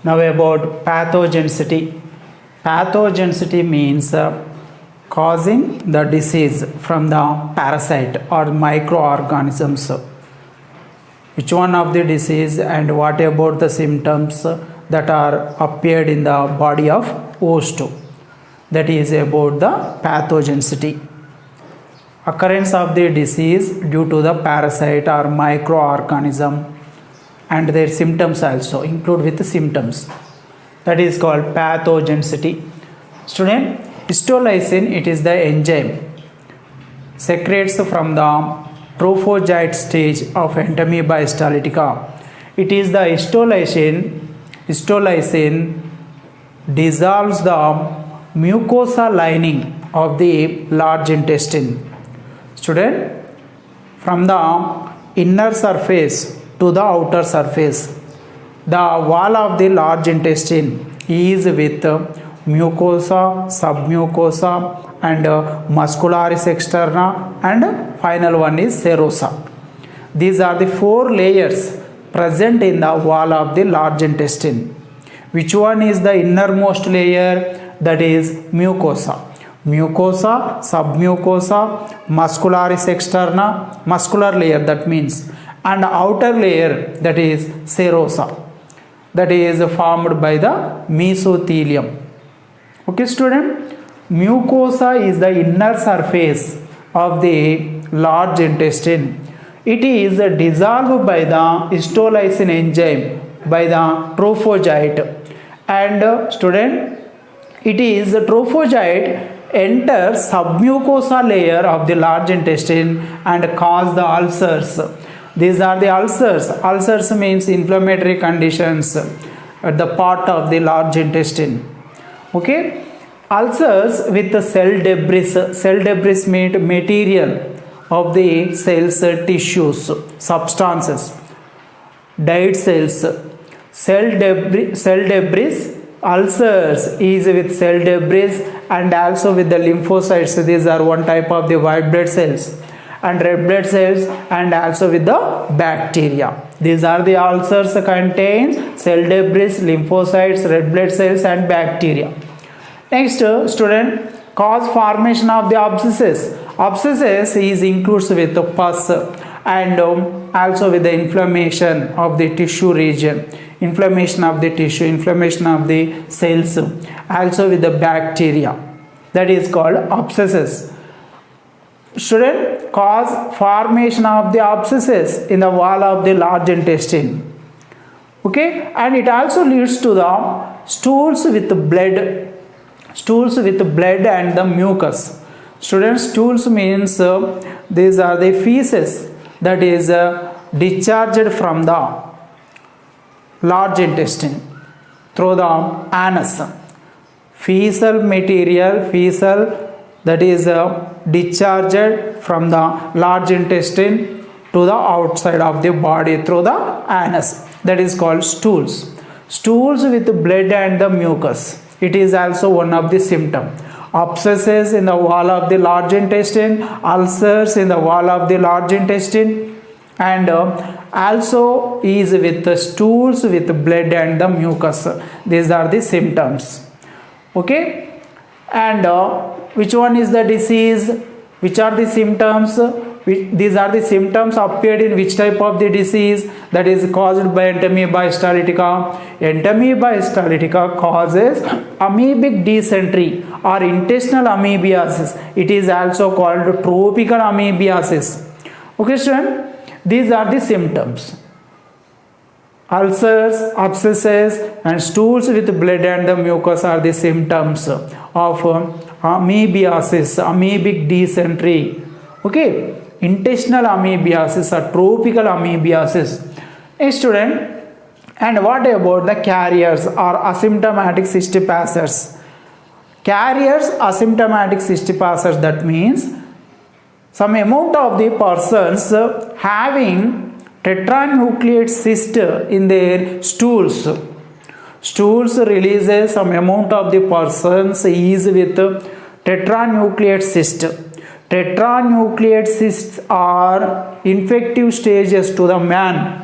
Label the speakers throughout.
Speaker 1: Now about pathogenicity. Pathogenicity means causing the disease from the parasite or microorganisms. Which one of the disease and what about the symptoms that are appeared in the body of host? That is about the pathogenicity. Occurrence of the disease due to the parasite or microorganism and their symptoms also include with the symptoms. That is called pathogenicity. Student, histolysin, it is the enzyme secretes from the trophozoite stage of Entamoeba histolytica. It is the histolysin dissolves the mucosa lining of the large intestine. Student, from the inner surface to the outer surface, the wall of the large intestine is with mucosa, submucosa and muscularis externa and final one is serosa. These are the four layers present in the wall of the large intestine. Which one is the innermost layer? That is mucosa. Mucosa, submucosa, muscularis externa, muscular layer that means, and outer layer that is serosa, that is formed by the mesothelium. Okay student, mucosa is the inner surface of the large intestine. It is dissolved by the histolysin enzyme by the trophozoite, and student, it is the trophozoite enters submucosa layer of the large intestine and cause the ulcers. These are the ulcers. Ulcers means inflammatory conditions at the part of the large intestine. Okay, ulcers with the cell debris. Cell debris means material of the cells, tissues, substances, dead cells. Cell debris, ulcers is with cell debris and also with the lymphocytes. These are one type of the white blood cells and red blood cells and also with the bacteria. These are the ulcers contains cell debris, lymphocytes, red blood cells and bacteria. Next student, cause formation of the abscesses. Abscesses is includes with the pus and also with the inflammation of the tissue region, inflammation of the tissue, inflammation of the cells, also with the bacteria. That is called abscesses. Student, cause formation of the abscesses in the wall of the large intestine. Okay, and it also leads to the stools with blood and the mucus. Students, stools means these are the feces that is discharged from the large intestine through the anus. Fecal material, that is discharged from the large intestine to the outside of the body through the anus. That is called stools. Stools with blood and the mucus. It is also one of the symptoms. Abscesses in the wall of the large intestine, ulcers in the wall of the large intestine, and also is with the stools with blood and the mucus. These are the symptoms. Okay, and which one is the disease? Which are the symptoms? These are the symptoms appeared in which type of the disease? That is caused by Entamoeba histolytica. Entamoeba histolytica causes amoebic dysentery or intestinal amoebiasis. It is also called tropical amoebiasis. Okay student, these are the symptoms. Ulcers, abscesses and stools with blood and the mucus are the symptoms of amoebiasis, amoebic dysentery. Okay, intestinal amoebiasis or tropical amoebiasis. A student, and what about the carriers or asymptomatic cystic passers? Carriers, asymptomatic cystic passers, that means some amount of the persons having tetranucleate cyst in their stools. Stools releases some amount of the persons is with tetranucleate cyst. Tetranucleate cysts are infective stages to the man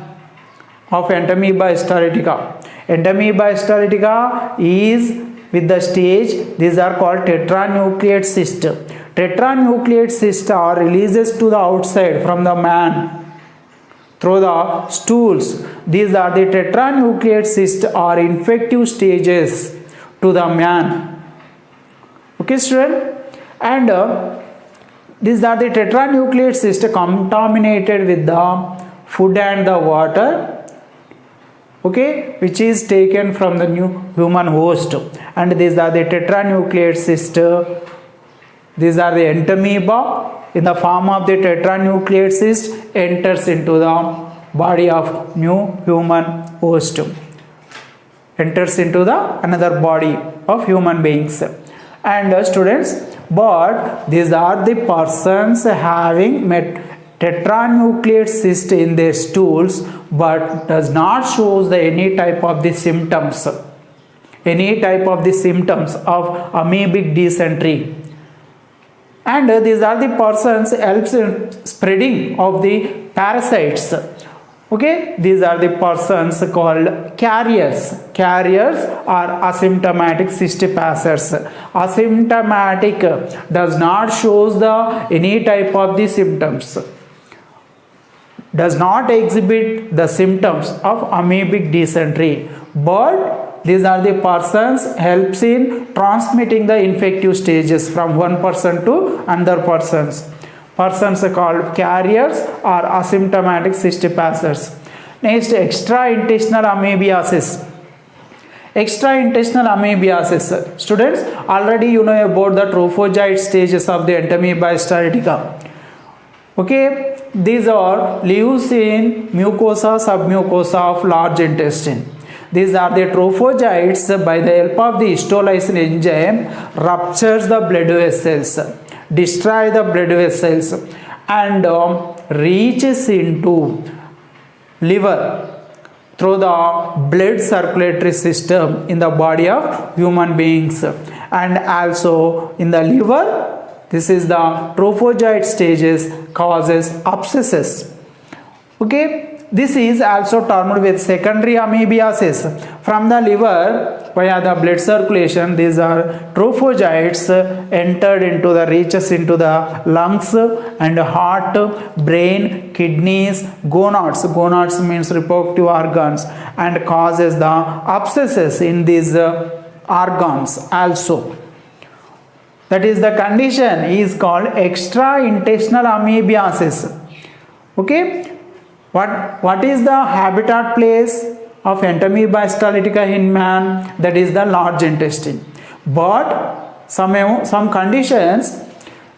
Speaker 1: of Entamoeba histolytica. Entamoeba histolytica is with the stage, these are called tetranucleate cyst. Tetranucleate cysts are releases to the outside from the man through the stools. These are the tetranucleate cysts or infective stages to the man. Okay, student? And these are the tetranucleate cysts contaminated with the food and the water, okay, which is taken from the new human host. And these are the tetranucleate cysts. These are the entamoeba in the form of the tetranucleate cyst enters into the body of new human host, enters into the another body of human beings. And students, but these are the persons having tetranucleate cyst in their stools, but does not shows the any type of the symptoms, any type of the symptoms of amoebic dysentery. And these are the persons helps in spreading of the parasites. Okay, these are the persons called carriers. Carriers are asymptomatic cyst passers. Asymptomatic does not shows the any type of the symptoms, does not exhibit the symptoms of amoebic dysentery, but these are the persons helps in transmitting the infective stages from one person to another persons. Persons are called carriers or asymptomatic cyst passers. Next, extraintestinal amoebiasis. Extraintestinal amoebiasis. Students, already you know about the trophozoite stages of the Entamoeba histolytica. Okay, these are lives in mucosa, submucosa of large intestine. These are the trophozoites. By the help of the histolysis enzyme ruptures the blood vessels, destroy the blood vessels, and reaches into liver through the blood circulatory system in the body of human beings, and also in the liver. This is the trophozoite stages causes abscesses. Okay, this is also termed with secondary amoebiasis. From the liver via the blood circulation, these are trophozoites entered into the reaches into the lungs and heart, brain, kidneys, gonads. Gonads means reproductive organs, and causes the abscesses in these organs also. That is, the condition is called extraintestinal amoebiasis. Okay, what is the habitat place of Entamoeba histolytica in man? That is the large intestine. But some conditions,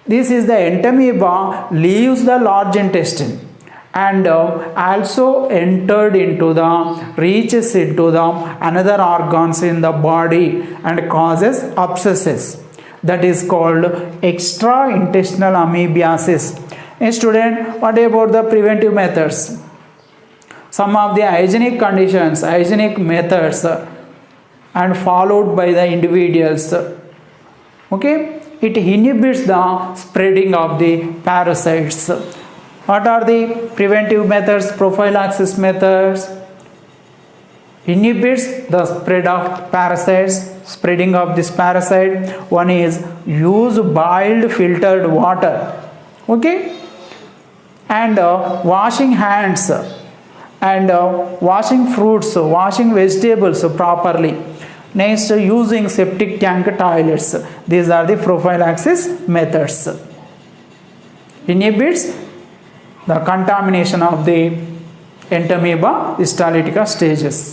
Speaker 1: this is the Entamoeba leaves the large intestine and also entered into the reaches into the another organs in the body and causes abscesses. That is called extraintestinal amoebiasis. A student, what about the preventive methods? Some of the hygienic conditions, hygienic methods and followed by the individuals. Okay, it inhibits the spreading of the parasites. What are the preventive methods, prophylaxis methods? Inhibits the spread of parasites, spreading of this parasite. One is use boiled filtered water, okay, and washing hands, and washing fruits, washing vegetables properly. Next, using septic tank toilets. These are the prophylaxis methods. Inhibits the contamination of the Entamoeba histolytica stages.